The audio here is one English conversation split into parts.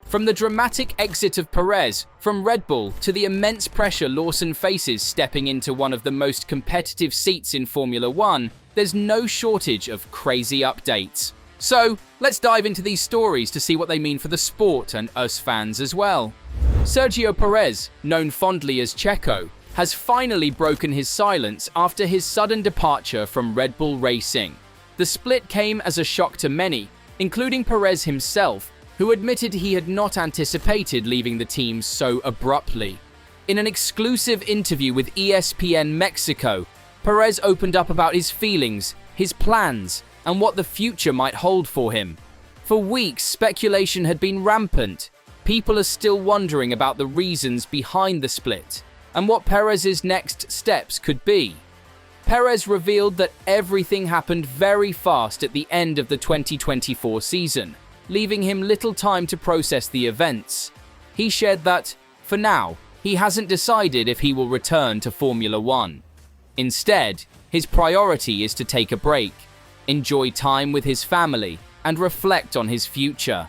From the dramatic exit of Perez from Red Bull to the immense pressure Lawson faces stepping into one of the most competitive seats in Formula One, there's no shortage of crazy updates. So, let's dive into these stories to see what they mean for the sport and us fans as well. Sergio Perez, known fondly as Checo, has finally broken his silence after his sudden departure from Red Bull Racing. The split came as a shock to many, including Perez himself, who admitted he had not anticipated leaving the team so abruptly. In an exclusive interview with ESPN Mexico, Perez opened up about his feelings, his plans, and what the future might hold for him. For weeks, speculation had been rampant. People are still wondering about the reasons behind the split and what Perez's next steps could be. Perez revealed that everything happened very fast at the end of the 2024 season, leaving him little time to process the events. He shared that, for now, he hasn't decided if he will return to Formula One. Instead, his priority is to take a break, enjoy time with his family, and reflect on his future.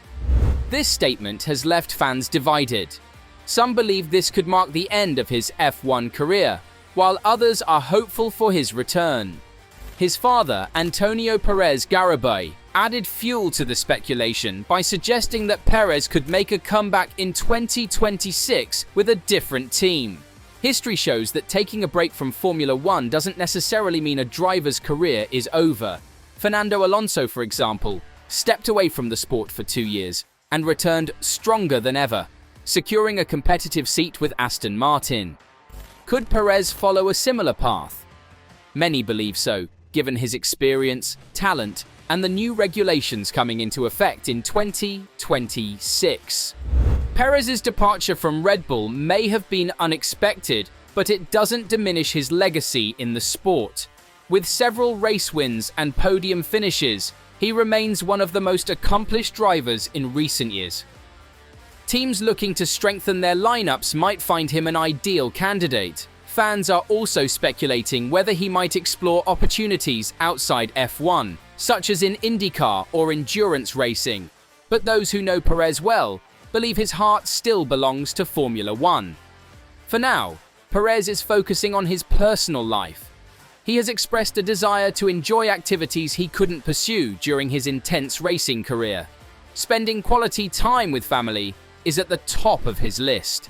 This statement has left fans divided. Some believe this could mark the end of his F1 career, while others are hopeful for his return. His father, Antonio Perez Garibay, added fuel to the speculation by suggesting that Perez could make a comeback in 2026 with a different team. History shows that taking a break from Formula One doesn't necessarily mean a driver's career is over. Fernando Alonso, for example, stepped away from the sport for 2 years and returned stronger than ever, securing a competitive seat with Aston Martin. Could Perez follow a similar path? Many believe so, given his experience, talent, and the new regulations coming into effect in 2026. Perez's departure from Red Bull may have been unexpected, but it doesn't diminish his legacy in the sport. With several race wins and podium finishes, he remains one of the most accomplished drivers in recent years. Teams looking to strengthen their lineups might find him an ideal candidate. Fans are also speculating whether he might explore opportunities outside F1, such as in IndyCar or endurance racing. But those who know Perez well believe his heart still belongs to Formula One. For now, Perez is focusing on his personal life. He has expressed a desire to enjoy activities he couldn't pursue during his intense racing career. Spending quality time with family is at the top of his list.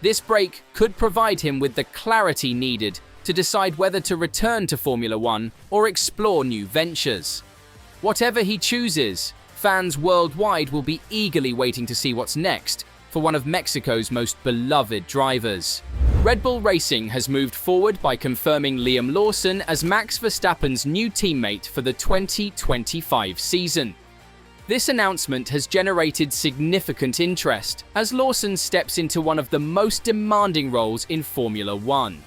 This break could provide him with the clarity needed to decide whether to return to Formula One or explore new ventures. Whatever he chooses, fans worldwide will be eagerly waiting to see what's next for one of Mexico's most beloved drivers. Red Bull Racing has moved forward by confirming Liam Lawson as Max Verstappen's new teammate for the 2025 season. This announcement has generated significant interest as Lawson steps into one of the most demanding roles in Formula One.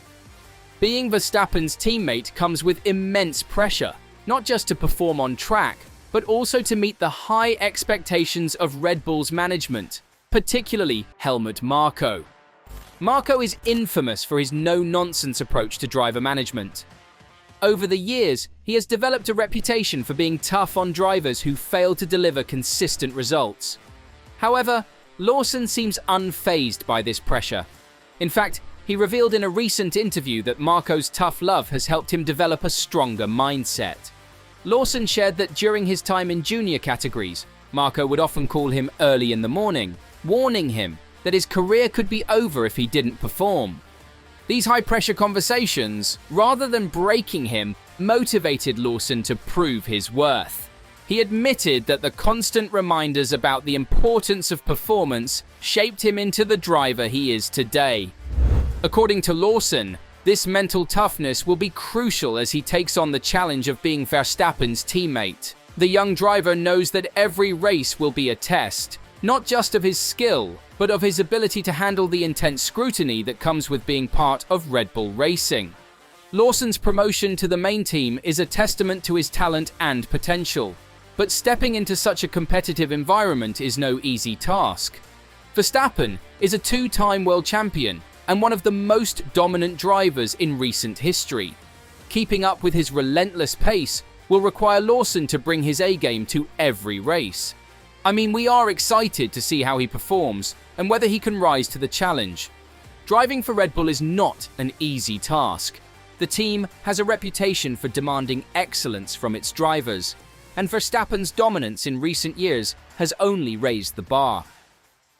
Being Verstappen's teammate comes with immense pressure, not just to perform on track, but also to meet the high expectations of Red Bull's management, particularly Helmut Marko. Marko is infamous for his no-nonsense approach to driver management. Over the years, he has developed a reputation for being tough on drivers who fail to deliver consistent results. However, Lawson seems unfazed by this pressure. In fact, he revealed in a recent interview that Marko's tough love has helped him develop a stronger mindset. Lawson shared that during his time in junior categories, Marko would often call him early in the morning, warning him that his career could be over if he didn't perform. These high-pressure conversations, rather than breaking him, motivated Lawson to prove his worth. He admitted that the constant reminders about the importance of performance shaped him into the driver he is today. According to Lawson, this mental toughness will be crucial as he takes on the challenge of being Verstappen's teammate. The young driver knows that every race will be a test, not just of his skill, but of his ability to handle the intense scrutiny that comes with being part of Red Bull Racing. Lawson's promotion to the main team is a testament to his talent and potential, but stepping into such a competitive environment is no easy task. Verstappen is a two-time world champion and one of the most dominant drivers in recent history. Keeping up with his relentless pace will require Lawson to bring his A-game to every race. I mean, we are excited to see how he performs and whether he can rise to the challenge. Driving for Red Bull is not an easy task. The team has a reputation for demanding excellence from its drivers, and Verstappen's dominance in recent years has only raised the bar.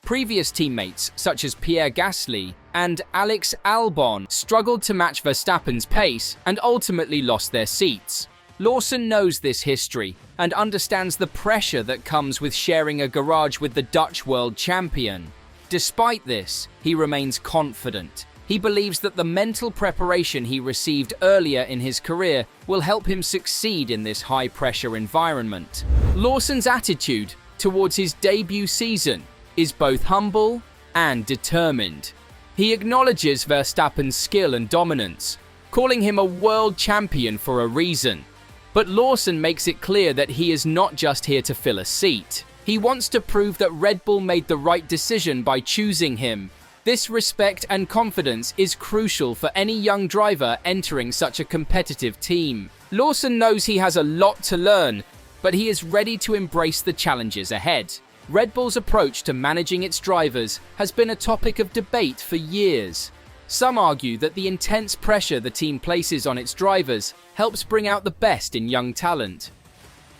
Previous teammates such as Pierre Gasly and Alex Albon struggled to match Verstappen's pace and ultimately lost their seats. Lawson knows this history and understands the pressure that comes with sharing a garage with the Dutch world champion. Despite this, he remains confident. He believes that the mental preparation he received earlier in his career will help him succeed in this high-pressure environment. Lawson's attitude towards his debut season is both humble and determined. He acknowledges Verstappen's skill and dominance, calling him a world champion for a reason. But Lawson makes it clear that he is not just here to fill a seat. He wants to prove that Red Bull made the right decision by choosing him. This respect and confidence is crucial for any young driver entering such a competitive team. Lawson knows he has a lot to learn, but he is ready to embrace the challenges ahead. Red Bull's approach to managing its drivers has been a topic of debate for years. Some argue that the intense pressure the team places on its drivers helps bring out the best in young talent.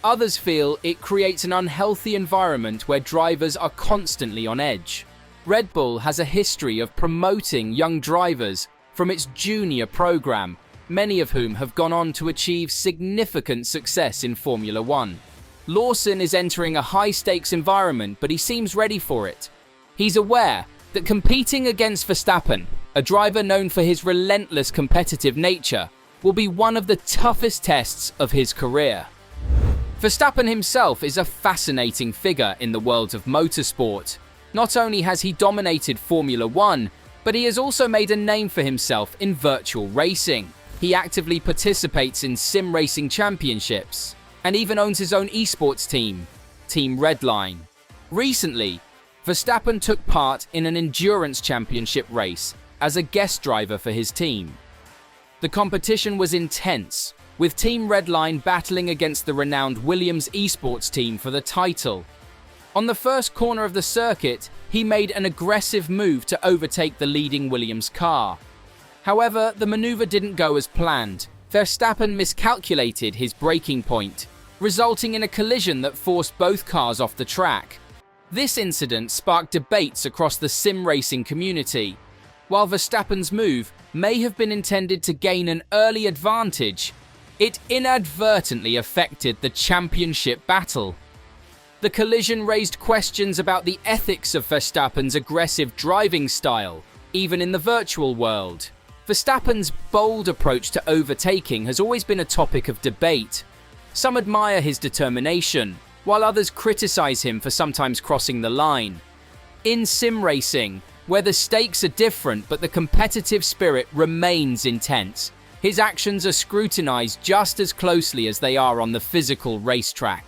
Others feel it creates an unhealthy environment where drivers are constantly on edge. Red Bull has a history of promoting young drivers from its junior program, many of whom have gone on to achieve significant success in Formula One. Lawson is entering a high-stakes environment, but he seems ready for it. He's aware that competing against Verstappen, a driver known for his relentless competitive nature, will be one of the toughest tests of his career. Verstappen himself is a fascinating figure in the world of motorsport. Not only has he dominated Formula One, but he has also made a name for himself in virtual racing. He actively participates in sim racing championships, and even owns his own esports team, Team Redline. Recently, Verstappen took part in an endurance championship race as a guest driver for his team. The competition was intense, with Team Redline battling against the renowned Williams esports team for the title. On the first corner of the circuit, he made an aggressive move to overtake the leading Williams car. However, the maneuver didn't go as planned. Verstappen miscalculated his braking point, resulting in a collision that forced both cars off the track. This incident sparked debates across the sim racing community. While Verstappen's move may have been intended to gain an early advantage, it inadvertently affected the championship battle. The collision raised questions about the ethics of Verstappen's aggressive driving style, even in the virtual world. Verstappen's bold approach to overtaking has always been a topic of debate. Some admire his determination, while others criticize him for sometimes crossing the line. In sim racing, where the stakes are different but the competitive spirit remains intense, his actions are scrutinized just as closely as they are on the physical racetrack.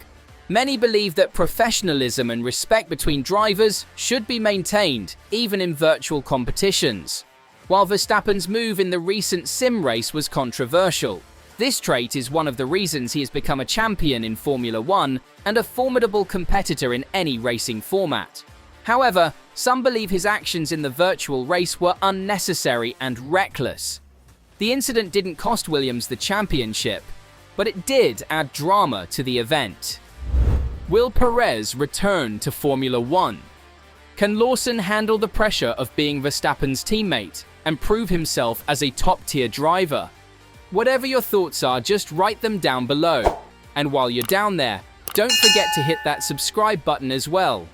Many believe that professionalism and respect between drivers should be maintained, even in virtual competitions. While Verstappen's move in the recent sim race was controversial, this trait is one of the reasons he has become a champion in Formula One and a formidable competitor in any racing format. However, some believe his actions in the virtual race were unnecessary and reckless. The incident didn't cost Williams the championship, but it did add drama to the event. Will Perez return to Formula One? Can Lawson handle the pressure of being Verstappen's teammate and prove himself as a top-tier driver? Whatever your thoughts are, just write them down below. And while you're down there, don't forget to hit that subscribe button as well.